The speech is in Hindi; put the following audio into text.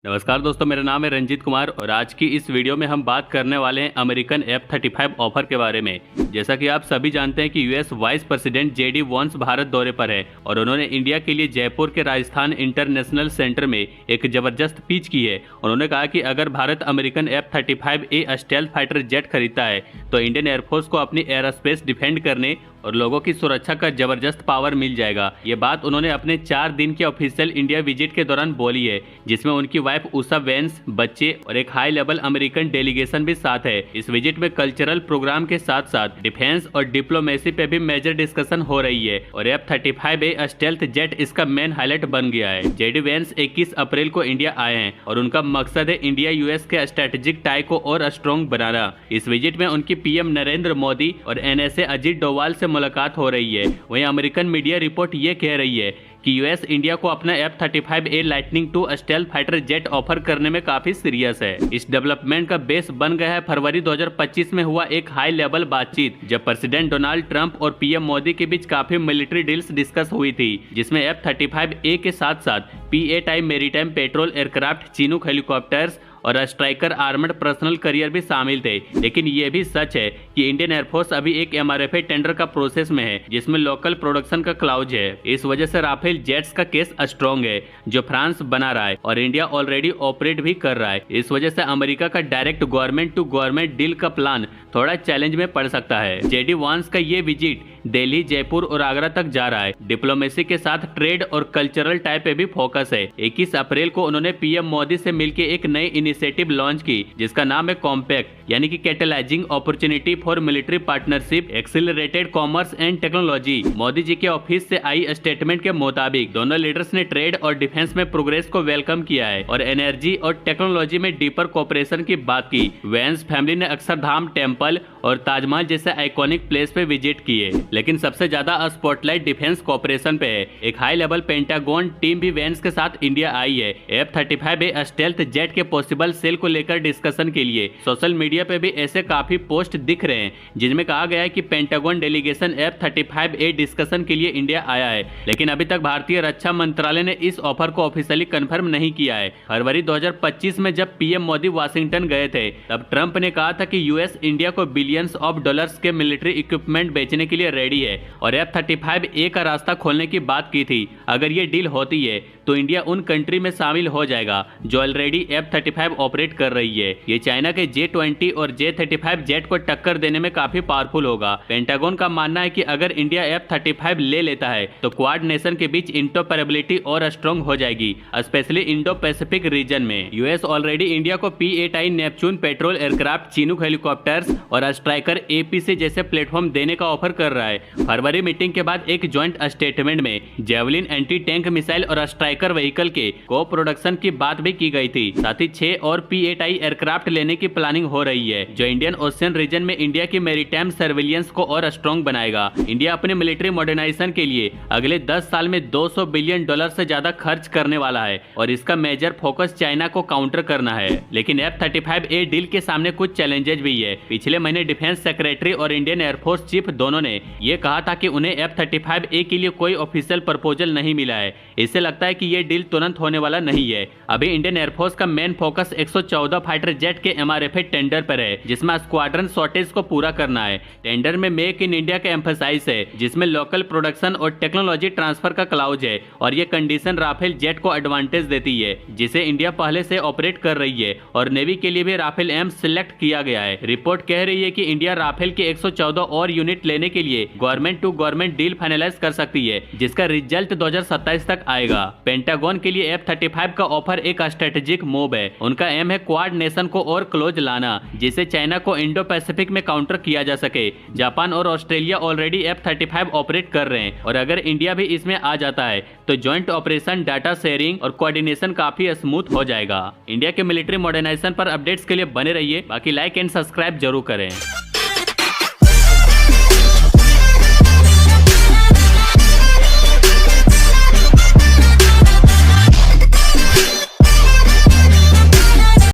नमस्कार दोस्तों, मेरा नाम है रंजीत कुमार और आज की इस वीडियो में हम बात करने वाले हैं अमेरिकन F-35 ऑफर के बारे में। जैसा कि आप सभी जानते हैं कि यूएस वाइस प्रेसिडेंट JD वांस भारत दौरे पर है और उन्होंने इंडिया के लिए जयपुर के राजस्थान इंटरनेशनल सेंटर में एक जबरदस्त पिच की है। उन्होंने कहा कि अगर Bharat American F-35A stealth fighter jet खरीदता है तो इंडियन एयरफोर्स को अपनी एयरोस्पेस डिफेंड करने और लोगों की सुरक्षा का जबरदस्त पावर मिल जाएगा। ये बात उन्होंने अपने 4 दिन के ऑफिशियल इंडिया विजिट के दौरान बोली है, जिसमें उनकी वाइफ उषा वेंस, बच्चे और एक हाई लेवल अमेरिकन डेलीगेशन भी साथ है। इस विजिट में कल्चरल प्रोग्राम के साथ साथ डिफेंस और डिप्लोमेसी पे भी मेजर डिस्कशन हो रही है और F-35A स्टेल्थ जेट इसका मेन हाईलाइट बन गया है। JD वेंस 21 अप्रैल को इंडिया आए हैं और उनका मकसद है इंडिया यूएस के स्ट्रेटेजिक टाई को और स्ट्रॉन्ग बनाना। इस विजिट में उनकी PM नरेंद्र मोदी और NSA अजीत डोवाल से मुलाकात हो रही है। वहीं अमेरिकन मीडिया रिपोर्ट ये कह रही है कि यूएस इंडिया को अपना F-35A lightning II stealth fighter jet offer करने में काफी सीरियस है। इस डेवलपमेंट का बेस बन गया है फरवरी 2025 में हुआ एक हाई लेवल बातचीत, जब प्रेसिडेंट डोनाल्ड ट्रंप और PM मोदी के बीच काफी मिलिट्री डील्स डिस्कस हुई थी, जिसमें F-35A के साथ साथ P-8I maritime petrol aircraft, Chinook helicopters और स्ट्राइकर आर्मर्ड पर्सनल करियर भी शामिल थे। लेकिन ये भी सच है कि इंडियन एयरफोर्स अभी एक MRFA टेंडर का प्रोसेस में है, जिसमें लोकल प्रोडक्शन का क्लाउज है। इस वजह से राफेल जेट्स का केस स्ट्रॉन्ग है, जो फ्रांस बना रहा है और इंडिया ऑलरेडी ऑपरेट भी कर रहा है। इस वजह से अमेरिका का direct government to government deal का प्लान थोड़ा चैलेंज में पड़ सकता है। JD वांस का ये विजिट दिल्ली, जयपुर और आगरा तक जा रहा है। डिप्लोमेसी के साथ ट्रेड और कल्चरल टाई पे भी फोकस है। 21 अप्रैल को उन्होंने PM मोदी से मिलकर एक नई इनिशिएटिव लॉन्च की, जिसका नाम है कॉम्पैक्ट, यानी कि catalysing opportunity for military partnership, accelerated commerce and technology. Modi ji के ऑफिस से आई स्टेटमेंट के मुताबिक दोनों लीडर्स ने ट्रेड और डिफेंस में प्रोग्रेस को वेलकम किया है और एनर्जी और टेक्नोलॉजी में डीपर कोऑपरेशन की बात की। वेंस फैमिली ने अक्षरधाम टेम्पल और ताजमहल जैसे आइकॉनिक प्लेस पे विजिट किए, लेकिन सबसे ज्यादा स्पॉटलाइट डिफेंस कोऑपरेशन पे है। एक हाई लेवल पेंटागन टीम भी वेंस के साथ इंडिया आई है F-35A स्टेल्थ जेट के पॉसिबल सेल को लेकर डिस्कशन के लिए। सोशल मीडिया पे भी ऐसे काफी पोस्ट दिख रहे हैं, जिनमें कहा गया है कि पेंटागन डेलीगेशन F-35A डिस्कशन के लिए इंडिया आया है, लेकिन अभी तक भारतीय रक्षा मंत्रालय ने इस ऑफर को ऑफिशियली कंफर्म नहीं किया है। फरवरी 2025 में जब PM मोदी वाशिंगटन गए थे, तब ट्रंप ने कहा था कि यूएस इंडिया को बिलियंस ऑफ डॉलर्स के मिलिट्री इक्विपमेंट बेचने के लिए रेडी है और F-35A का रास्ता खोलने की बात की थी। अगर ये डील होती है तो इंडिया उन कंट्री में शामिल हो जाएगा जो ऑलरेडी F-35 ऑपरेट कर रही है। ये चाइना के J-20 और J-35 जेट को टक्कर देने में काफी पावरफुल होगा। पेंटागन का मानना है कि अगर इंडिया F-35 ले लेता है तो क्वाड नेशन के बीच इंटरऑपरेबिलिटी और स्ट्रॉन्ग हो जाएगी, स्पेशली इंडो पैसिफिक रीजन में। यूएस ऑलरेडी इंडिया को P-8I Neptune petrol aircraft, Chinook helicopters और स्ट्राइकर APC जैसे प्लेटफॉर्म देने का ऑफर कर रहा है। फरवरी मीटिंग के बाद एक ज्वाइंट स्टेटमेंट में जेवलिन एंटी टैंक मिसाइल और स्ट्राइकर व्हीकल के को प्रोडक्शन की बात भी की गई थी। साथ ही 6 और P-8I एयरक्राफ्ट लेने की प्लानिंग हो रही है, जो इंडियन ओशियन रीजन में इंडिया की मैरीटाइम सर्विलियंस को और स्ट्रॉन्ग बनाएगा। इंडिया अपने मिलिट्री मॉडर्नाइजेशन के लिए अगले 10 साल में $200 बिलियन से ज्यादा खर्च करने वाला है और इसका मेजर फोकस चाइना को काउंटर करना है। लेकिन F-35A डील के सामने कुछ चैलेंजेस भी है। पिछले महीने डिफेंस सेक्रेटरी और इंडियन एयरफोर्स चीफ दोनों ने यह कहा था कि उन्हें F-35A के लिए कोई ऑफिशियल प्रपोजल नहीं मिला है। इससे लगता है कि यह डील तुरंत होने वाला नहीं है। अभी इंडियन एयरफोर्स का मेन फोकस 114 फाइटर जेट के MRFA टेंडर पर है, जिसमें स्क्वाड्रन शॉर्टेज को पूरा करना है। टेंडर में मेक इन इंडिया का एम्फसाइज है, जिसमें लोकल प्रोडक्शन और टेक्नोलॉजी ट्रांसफर का क्लाउज है और ये कंडीशन राफेल जेट को एडवांटेज देती है, जिसे इंडिया पहले से ऑपरेट कर रही है और नेवी के लिए भी राफेल M सिलेक्ट किया गया है। रिपोर्ट कह रही है कि इंडिया राफेल के 114 और यूनिट लेने के लिए government to government deal finalise कर सकती है, जिसका रिजल्ट 2027 तक आएगा। पेंटागन के लिए F-35 का ऑफर एक स्ट्रेटेजिक मूव है। उनका एम है क्वाड नेशन को और क्लोज लाना, जिससे चाइना को इंडो पैसिफिक में काउंटर किया जा सके। जापान और ऑस्ट्रेलिया ऑलरेडी F-35 ऑपरेट कर रहे हैं और अगर इंडिया भी इसमें आ जाता है तो ज्वाइंट ऑपरेशन, डाटा शेयरिंग और कोऑर्डिनेशन काफी स्मूथ हो जाएगा। इंडिया के मिलिट्री मॉडर्नाइजेशन पर अपडेट्स के लिए बने रहिए। बाकी लाइक एंड सब्सक्राइब जरूर करें।